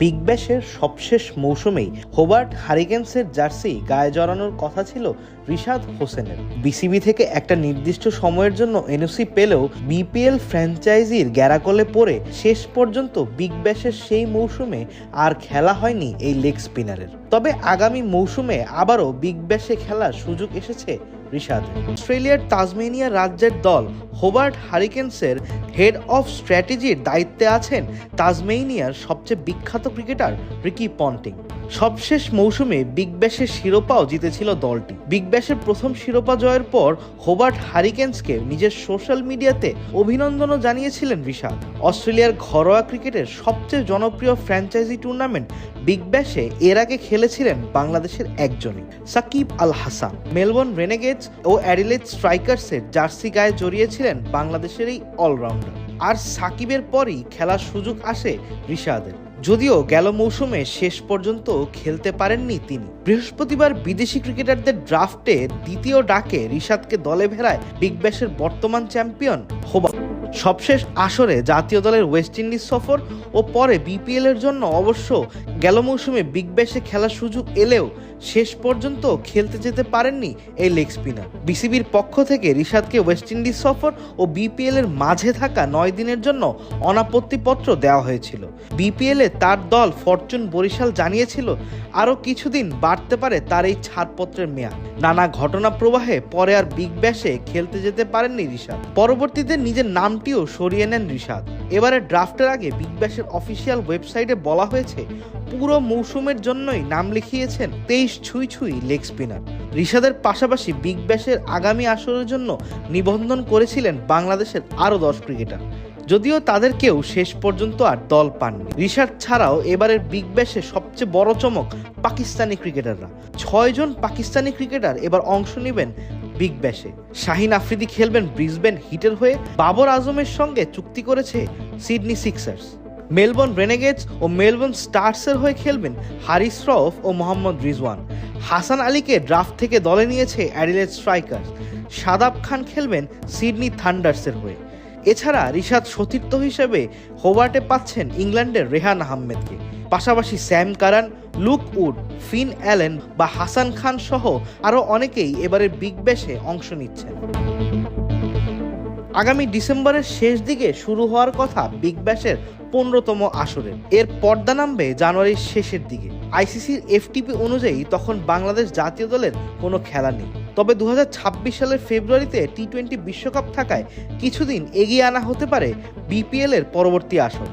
Big ব্যাশের সবশেষ মৌসুমেই Hobart হারিকেন্সের jersey গায়ে জড়ানোর কথা ছিল রিশাদ হোসেনের। বিসিবি থেকে একটা নির্দিষ্ট সময়ের জন্য এনওসি পেলেও বিপিএল ফ্র্যাঞ্চাইজির গ্যারাকলে পড়ে শেষ পর্যন্ত বিগ ব্যাশের সেই মৌসুমে আর খেলা হয়নি এই লেগ স্পিনারের। তবে আগামী মৌসুমে আবারও বিগ ব্যাশে খেলার সুযোগ এসেছে রিশাদের। অস্ট্রেলিয়ার তাসমেনিয়া রাজ্যের দল হোবার্ট হারিকেন্সের হেড অফ স্ট্র্যাটেজির দায়িত্বে আছেন তাসমেনিয়ার সবচেয়ে বিখ্যাত ক্রিকেটার রিকি পন্টিং। সবশেষ মৌসুমে বিগ ব্যাশের শিরোপাও জিতেছিল দলটি। বিগ ব্যাশের প্রথম শিরোপা জয়ের পর হোবার্ট হারিকেন্সকে নিজের সোশ্যাল মিডিয়াতে অভিনন্দনও জানিয়েছিলেন রিশাদ। অস্ট্রেলিয়ার ঘরোয়া ক্রিকেটের সবচেয়ে জনপ্রিয় ফ্র্যাঞ্চাইজি টুর্নামেন্ট বিগ ব্যাশে এর আগে খেলেছিলেন বাংলাদেশের একজনই, সাকিব আল হাসান। মেলবোর্ন রেনেগেডস ও অ্যাডিলেড স্ট্রাইকার্সের জার্সি গায়ে জড়িয়েছিলেন বাংলাদেশের এই অলরাউন্ডার। আর সাকিবের পরই খেলার সুযোগ আসে রিশাদের। যদিও গেল মৌসুমে শেষ পর্যন্ত খেলতে পারেননি তিনি। বৃহস্পতিবার বিদেশি ক্রিকেটারদের ড্রাফটে দ্বিতীয় ডাকে রিশাদকে দলে ভেড়ায় বিগ ব্যাশের বর্তমান চ্যাম্পিয়ন হোবার্ট। সবশেষ আসরে জাতীয় দলের ওয়েস্ট ইন্ডিজ সফর ও পরে বিপিএল এর জন্য অবশ্য গেল মৌসুমে বিগ ব্যাশে খেলার সুযোগ এলেও শেষ পর্যন্ত খেলতে যেতে পারেননি এই লেগ স্পিনার। বিসিবির পক্ষ থেকে রিশাদকে ওয়েস্ট ইন্ডিজ সফর ও বিপিএল এর মাঝে থাকা 9 দিনের জন্য অনাপত্তিপত্র দেওয়া হয়েছিল। বিপিএল এ তার দল ফরচুন বরিশাল জানিয়েছিল আরও কিছুদিন বাড়তে পারে তার এই ছাড়পত্রের মেয়াদ। নানা ঘটনা প্রবাহে পরে আর বিগ ব্যাশে খেলতে যেতে পারেননি রিশাদ। পরবর্তীতে নিজের নামটিও সরিয়ে নেন রিশাদ। এবারে ড্রাফটের আগে বিগ ব্যাশের অফিসিয়াল ওয়েবসাইটে বলা হয়েছে পুরো মৌসুমের জন্যই নাম লিখিয়েছেন 23 ছুঁই লেগ স্পিনার। রিশাদের পাশাপাশি বিগ ব্যাশের আগামী আসরের জন্য নিবন্ধন করেছিলেন বাংলাদেশের আরও 10 ক্রিকেটার, যদিও তাদের কেউ শেষ পর্যন্ত আর দল পাননি। রিশাদ ছাড়াও এবারের বিগ ব্যাশে সবচেয়ে বড় চমক পাকিস্তানি ক্রিকেটাররা। 6 জন পাকিস্তানি ক্রিকেটার এবার অংশ নেবেন বিগ ব্যাশে। শাহিন আফ্রিদি খেলবেন ব্রিসবেন হিটের হয়ে। বাবর আজমের সঙ্গে চুক্তি করেছে সিডনি সিক্সার্স। মেলবোর্ন রেনেগেডস ও মেলবোর্ন স্টার্সের হয়ে খেলবেন হারিস রউফ ও মোহাম্মদ রিজওয়ান। হাসান আলীকে ড্রাফট থেকে দলে নিয়েছে অ্যাডিলেড স্ট্রাইকার্স। শাদাব খান খেলবেন সিডনি থান্ডার্সের হয়ে। এছাড়া রিশাদ সতীর্থ হিসেবে হোবার্টে পাচ্ছেন ইংল্যান্ডের রেহান আহমেদকে। পাশাপাশি Sam Curran, Luke Wood, Finn Allen বা হাসান খান সহ আরও অনেকেই এবারের বিগ ব্যাশে অংশ নিচ্ছেন। আগামী ডিসেম্বরের শেষ দিকে শুরু হওয়ার কথা বিগ ব্যাশের 15তম আসরের। এর পর্দা নামবে জানুয়ারির শেষের দিকে। আইসিসির এফটিপি অনুযায়ী তখন বাংলাদেশ জাতীয় দলের কোনো খেলা নেই। তবে 2026 সালের ফেব্রুয়ারিতে টি-20 বিশ্বকাপ থাকায় কিছুদিন এগিয়ে আনা হতে পারে বিপিএল এর পরবর্তী আসর।